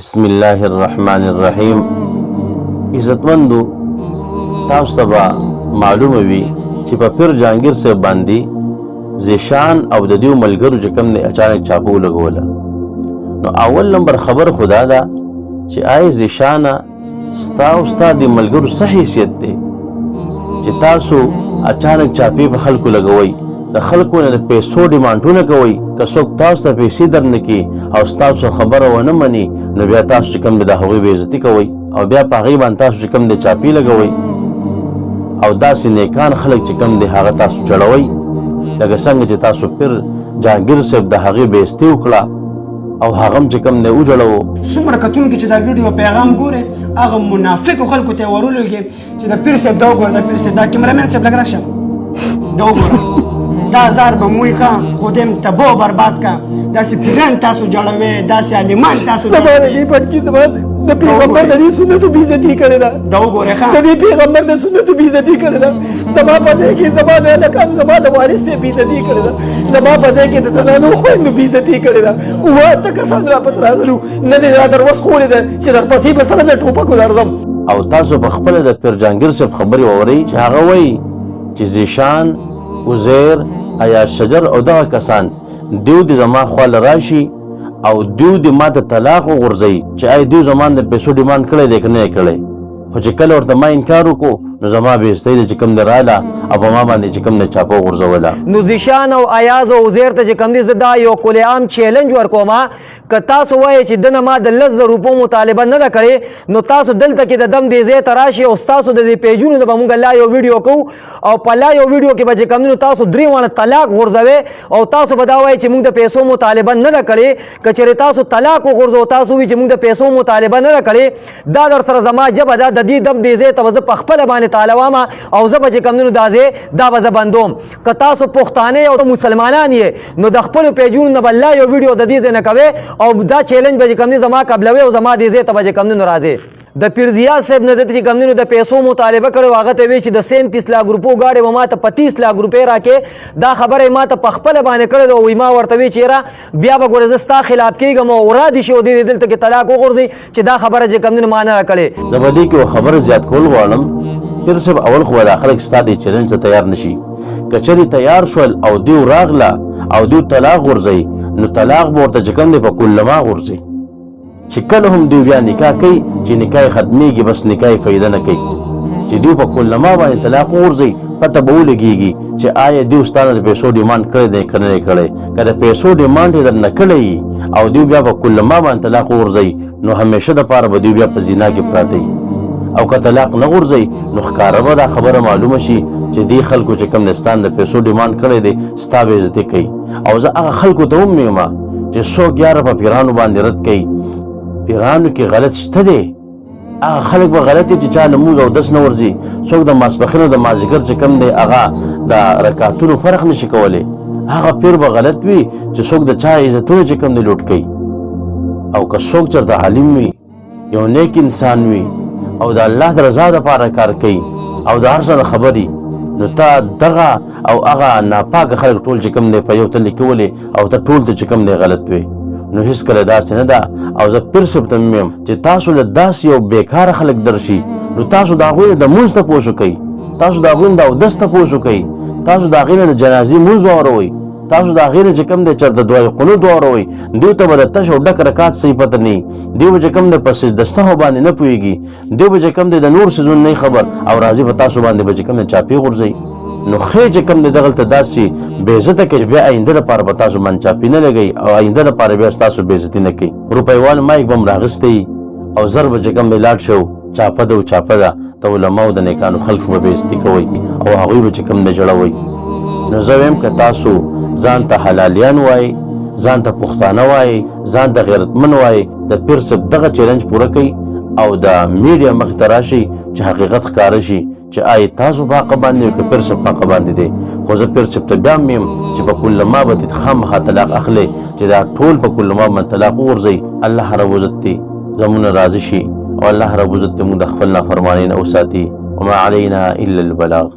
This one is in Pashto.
بسم الله الرحمن الرحیم. عزتمندو، تاسو ته به معلومه وي چې په پیر جهانګیر صاحب باندې زیشان او د دیو ملګرو چې کوم دی اچانک چاپو لګوله. نو اول نمبر خبر خدا ده چې آی زیشانه ستا او ستا د ملګرو څه حیثیت دی چې تاسو اچانک چاپې په خلکو لګوئ، د خلکو نه د پیسو ډیمانډونه کوئ. که څوک تاسو ته پیسې درنکړي او ستاسو خبره ونه مني نو بیا تاسو چې کوم دی د هغوی بېعزتي کوئ او بیا په هغې باندې تاسو چې کوم دی چاپې لګوئ او داسې نیکان خلک چې کوم دی هغه تاسو جوړوئ، لکه څنګه چې تاسو پیر جهانګیر صاحب د هغې بېعزتي وکړه او هغه هم چې کوم دی وجوړوو. څومره کتونکي چې دا ویډیو پیغام ګوري هغه منافقو خلکو ته یې ورولېږي چې د پیر صاحب دا وګوره، د پیر صاحب دا کیمرامین صاحب لږ راشه دا وګوره، دا زار به موی ښه خو دې تباه و برباد کا، داسې پیران تاسو جوړوئ، داسې عالمان تاسو د پیغمبر د دې سنتو بېعزتي کړې ده. دا وګورئ ښه د دې پیغمبر د سنتو بېعزتي کړې ده. زما په ځای کې زما د هلکانو زما د والد صاحب بېعزتي کړې ده. زما په ځای کې د زنانو خویندو بېعزتي کړې ده. اوه اته کسان راپس راغلو، نه دې را در وس خولې ده چې درپسې به سره د ټوپکو درځم. او تاسو په خپله د پیر جهانګیر صاحب خبرې واورئ چې هغه وایي چې زیشان، عزیر، عیاش شجر او دغه کسان دیو د زما خواله راشي او دیو د ما ته طلاق وغورځوي چې آی دیو زما د پیسو ډیمانډ کړی دی که نه یې کړی، خو چې کله ورته ما انکار وکړو نو زما بېعزتۍ دی چې کوم دی راله او په ما باندې چې کوم دی چاپه وغورځوله. نو زیشان او ایاز او عزیر ته چې کوم دی زه دا یو کل عام چیلنج ورکوم، که تاسو وایئ چې دنه ما د 10,000 روپو مطالبه نه ده کړې نو تاسو دلته کې د دم دې ځای ته راشئ او ستاسو د دې پیجونو نه به موږ لا یو ویډیو کوو او په لا یو ویډیو کې به چې کوم دی نو تاسو 3 وانه طلاق غورځوئ او تاسو به دا وایئ چې موږ د پیسو مطالبه نه ده کړې. که چېرې تاسو طلاق وغورځو، تاسو وایئ چې موږ د پیسو مطالبه نه ده کړې، دا در سره زما ژبه ده، د دې دم دې ځای ته به زه په خپله باندې طالبام او زه به چې کوم دی نو دا ځای دا به زه بندوم. که تاسو پښتانه او مسلمانان یې نو د خپلو پیجونو نه به لا یو ویډیو د دې ځای نه کوئ او دا چیلنج به چې کوم دی زما قبلوئ او زما دې ځای ته به چې کوم دی نو راځئ. د پیر ضیا صاحب نه دته چې کوم دی نو د پیسو مطالبه کړی و، هغه ته وایي چې د 37 लाख روپو ګاډۍ به ما ته 35 लाख روپۍ راکړې. دا خبره یې ما ته په خپله باندې کړې ده او ما ورته وایي چې یاره بیا به ګوره زه ستا خلاف کېږم او را دې شي او دې دلته کې طلاق وغورځئ چې دا خبره چې کوم دی نو ما نه راکړې. زه به دې کې یو خبره زیات کول غواړم. پیر صاحب اول خو به دا خلک ستا دې چیلنج ته تیار نه شي. که چېرې تیار شول او دیو راغله او دیو طلاق غورځوي نو طلاق به ورته چې کوم دی په کلما غورځي چې کله هم دیو بیا نکاح کوي چې نکاح ختمیږي بس نکاح فایده نه کوي. چې دیو په کلما باندې طلاق وغورځوي پته به ولګېږي چې آیا دیو ستا نه د پیسو ډیمانډ کړی دی که نه یې کړی. که د پیسو ډیمانډ یې در نه کړی او دیو بیا په کلما باندې طلاق وغورځوي نو همیشه دپاره به دیو بیا په زنا کې پراته وي. او که طلاق نه غورځوي نو ښکاره به دا خبره معلومه شي چې دې خلکو چې کوم دستان د پیسو ډیمانډ کړی دی ستا بېعزتي کوي. او زه هغه خلکو ته هم یم چې څوک یاره په پیرانو باندې رد کوي. پیرانو کې غلط شته دی، هغه خلک به غلط دي چې چا لمونځ او دس نه ورځي، څوک د ماسپښین او د مازدیګر چې کوم دی هغه د رکعتونو فرق نشي کولی. هغه پیر به غلط وي چې څوک د چا عزتونه چې کوم دی لوټ کوي. او که څوک چېرته عالم وي، یو نیک انسان وي او د الله د رضا دپاره کار کوي او د هر څه نه خبري، نو ته دغه او هغه ناپاکه خلک ټول چې کوم دی په یو تلې کې ولې او ته ټول ته چې کوم دی غلط وي. نو هېڅکله داسې نه ده. او زه پیر صاحب ته ویم چې تاسو له داسې یو بېکاره خلک درشي نو تاسو د هغوی نه د مونځ تپوس وکئ، تاسو د هغوی نه د اودس تپوس وکئ، تاسو د هغې نه د جنازې مونځ واوروئ، تاسو د هغې نه چې کوم دی چېرته دعای قنوت واوروئ. دوی ته به د تش او ډک رکات صحیح پته نه وي، دوی به چې کوم دی په سجده سهو باندې نه پوهېږي، دوی به چې کوم دی د نور څیزونو نه خبر او راځي په تاسو باندې به چې کوم دی چاپې غورځوي. نو خې چې کوم دی دغلته داسې بېعزته کوي بیا آینده لپاره به تاسو باندې چاپې نه لګوي او آینده لپاره بیا ستاسو بېعزتي نه کوي. روپیوال مایک به هم راغستی او زر به چې کوم دی لاړ شو چاپه ده او چاپه ده د علماو د نیکانو خلکو به بېعزتي کوئ او هغوی به چې کوم دی جوړوئ. نو زه وایم که تاسو ځان ته حلالیان وایئ، ځان ته پښتانه وایئ، ځان ته غیرتمن وایئ، د پیر صاحب دغه چیلنج پوره کوئ او د میډیا مخې ته راشئ چې حقیقت ښکاره شي چې آیا تاسو په حقه باندې یو که پیر صاحب په حقه باندې دی. خو زه پیر صاحب ته بیا هم یم چې په کلما به دې خامخا طلاق اخلئ چې دا ټول په کلما باندې طلاق وغورځئ. الله رب عزت دې زموږ نه راضي شي او الله رب عزت دې موږ د خپل نافرمانۍ نه وساتي. وما علینا الا البلاغ.